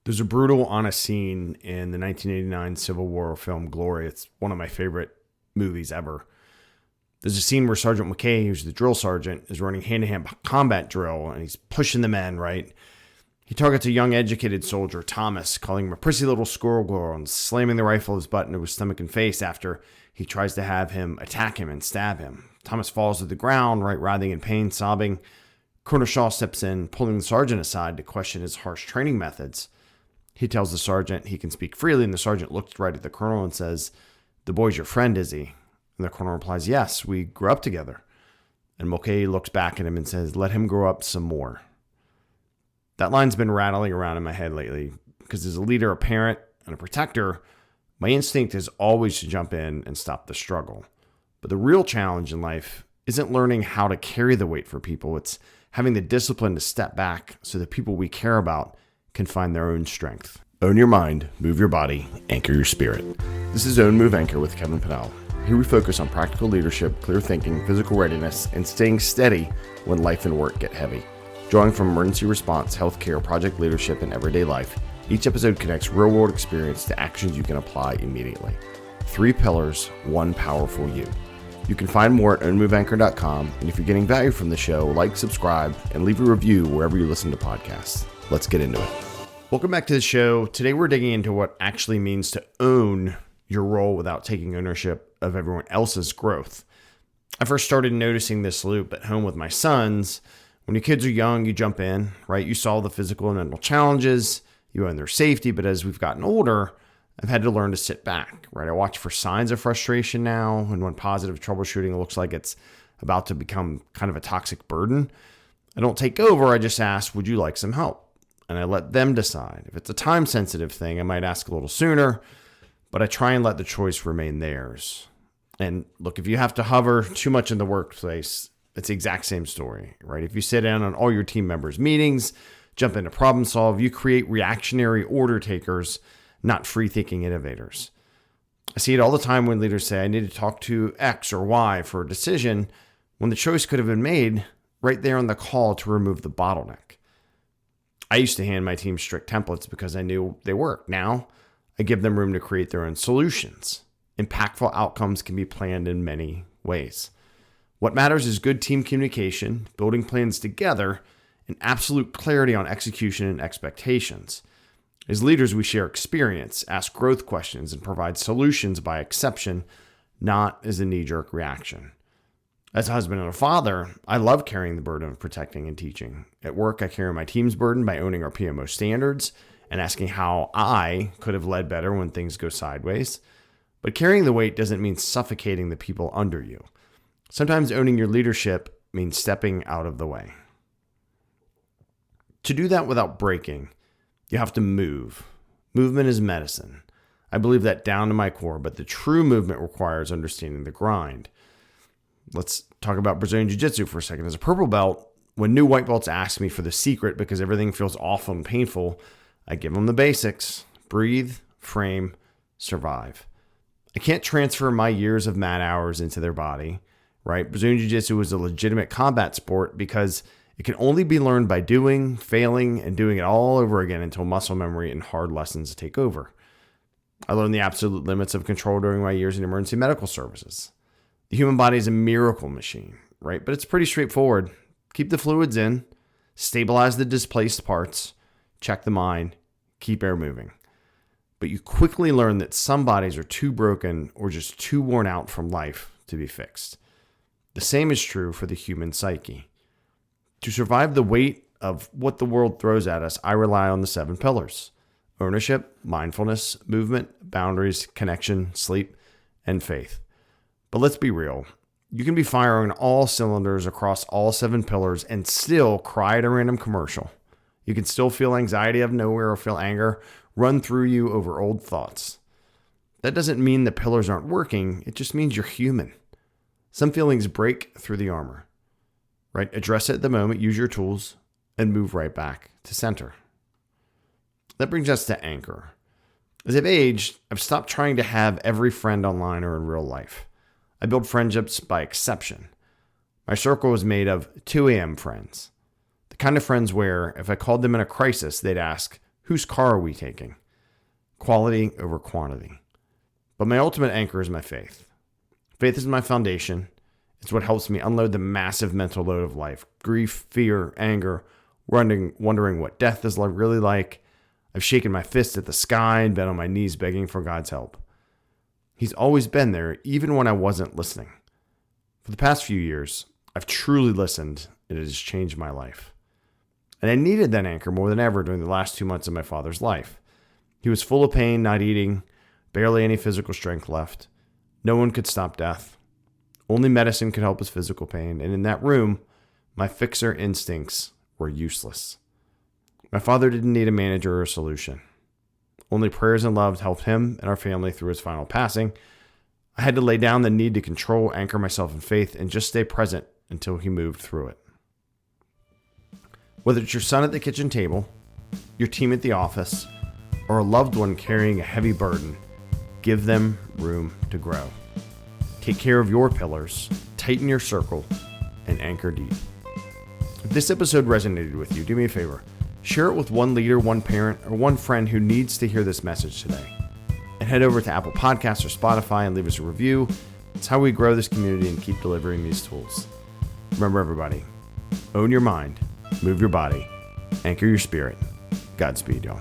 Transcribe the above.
There's a brutal, honest scene in the 1989 Civil War film Glory. It's one of my favorite movies ever. There's a scene where Sergeant McKay, who's the drill sergeant, is running hand-to-hand combat drill, and he's pushing the men, right? He targets a young, educated soldier, Thomas, calling him a prissy little squirrel girl and slamming the rifle of his butt into his stomach and face after he tries to have him attack him and stab him. Thomas falls to the ground, right, writhing in pain, sobbing. Colonel Shaw steps in, pulling the sergeant aside to question his harsh training methods. He tells the sergeant he can speak freely, and the sergeant looks right at the colonel and says, "The boy's your friend, is he?" And the colonel replies, "Yes, we grew up together." And Mulcahy looks back at him and says, "Let him grow up some more." That line's been rattling around in my head lately because as a leader, a parent, and a protector, my instinct is always to jump in and stop the struggle. But the real challenge in life isn't learning how to carry the weight for people. It's having the discipline to step back so the people we care about can find their own strength. Own your mind, move your body, anchor your spirit. This is Own, Move, Anchor with Kevin Pinnell. Here we focus on practical leadership, clear thinking, physical readiness, and staying steady when life and work get heavy. Drawing from emergency response, healthcare, project leadership, and everyday life, each episode connects real-world experience to actions you can apply immediately. 3 pillars, 1 powerful you. You can find more at ownmoveanchor.com, and if you're getting value from the show, like, subscribe, and leave a review wherever you listen to podcasts. Let's get into it. Welcome back to the show. Today we're digging into what actually means to own your role without taking ownership of everyone else's growth. I first started noticing this loop at home with my sons. When your kids are young, you jump in, right? You solve the physical and mental challenges, you own their safety, but as we've gotten older, I've had to learn to sit back, right? I watch for signs of frustration now, and when positive troubleshooting looks like it's about to become kind of a toxic burden, I don't take over, I just ask, would you like some help? And I let them decide. If it's a time-sensitive thing, I might ask a little sooner, but I try and let the choice remain theirs. And look, if you have to hover too much in the workplace, it's the exact same story, right? If you sit down on all your team members' meetings, jump into problem solve, you create reactionary order takers, not free-thinking innovators. I see it all the time when leaders say, I need to talk to X or Y for a decision, when the choice could have been made right there on the call to remove the bottleneck. I used to hand my team strict templates because I knew they worked. Now, I give them room to create their own solutions. Impactful outcomes can be planned in many ways. What matters is good team communication, building plans together, and absolute clarity on execution and expectations. As leaders, we share experience, ask growth questions, and provide solutions by exception, not as a knee-jerk reaction. As a husband and a father, I love carrying the burden of protecting and teaching. At work, I carry my team's burden by owning our PMO standards and asking how I could have led better when things go sideways. But carrying the weight doesn't mean suffocating the people under you. Sometimes owning your leadership means stepping out of the way. To do that without breaking, you have to move. Movement is medicine. I believe that down to my core, but the true movement requires understanding the grind. Let's talk about Brazilian Jiu-Jitsu for a second. As a purple belt, when new white belts ask me for the secret because everything feels awful and painful, I give them the basics. Breathe, frame, survive. I can't transfer my years of mat hours into their body, right? Brazilian Jiu-Jitsu is a legitimate combat sport because it can only be learned by doing, failing, and doing it all over again until muscle memory and hard lessons take over. I learned the absolute limits of control during my years in emergency medical services. The human body is a miracle machine, right? But it's pretty straightforward. Keep the fluids in, stabilize the displaced parts, check the mind, keep air moving. But you quickly learn that some bodies are too broken or just too worn out from life to be fixed. The same is true for the human psyche. To survive the weight of what the world throws at us, I rely on the 7 pillars: ownership, mindfulness, movement, boundaries, connection, sleep, and faith. But let's be real. You can be firing all cylinders across all 7 pillars and still cry at a random commercial. You can still feel anxiety out of nowhere or feel anger run through you over old thoughts. That doesn't mean the pillars aren't working. It just means you're human. Some feelings break through the armor, right? Address it at the moment, use your tools, and move right back to center. That brings us to anchor. As I've aged, I've stopped trying to have every friend online or in real life. I build friendships by exception. My circle is made of 2 a.m. friends. The kind of friends where if I called them in a crisis, they'd ask, Whose car are we taking? Quality over quantity. But my ultimate anchor is my faith. Faith is my foundation. It's what helps me unload the massive mental load of life. Grief, fear, anger, wondering what death is really like. I've shaken my fist at the sky and been on my knees begging for God's help. He's always been there, even when I wasn't listening. For the past few years, I've truly listened, and it has changed my life. And I needed that anchor more than ever during the last 2 months of my father's life. He was full of pain, not eating, barely any physical strength left. No one could stop death. Only medicine could help his physical pain, and in that room, my fixer instincts were useless. My father didn't need a manager or a solution. Only prayers and love helped him and our family through his final passing. I had to lay down the need to control, anchor myself in faith, and just stay present until he moved through it. Whether it's your son at the kitchen table, your team at the office, or a loved one carrying a heavy burden, give them room to grow. Take care of your pillars, tighten your circle, and anchor deep. If this episode resonated with you, do me a favor. Share it with one leader, one parent, or one friend who needs to hear this message today. And head over to Apple Podcasts or Spotify and leave us a review. It's how we grow this community and keep delivering these tools. Remember, everybody, own your mind, move your body, anchor your spirit. Godspeed, y'all.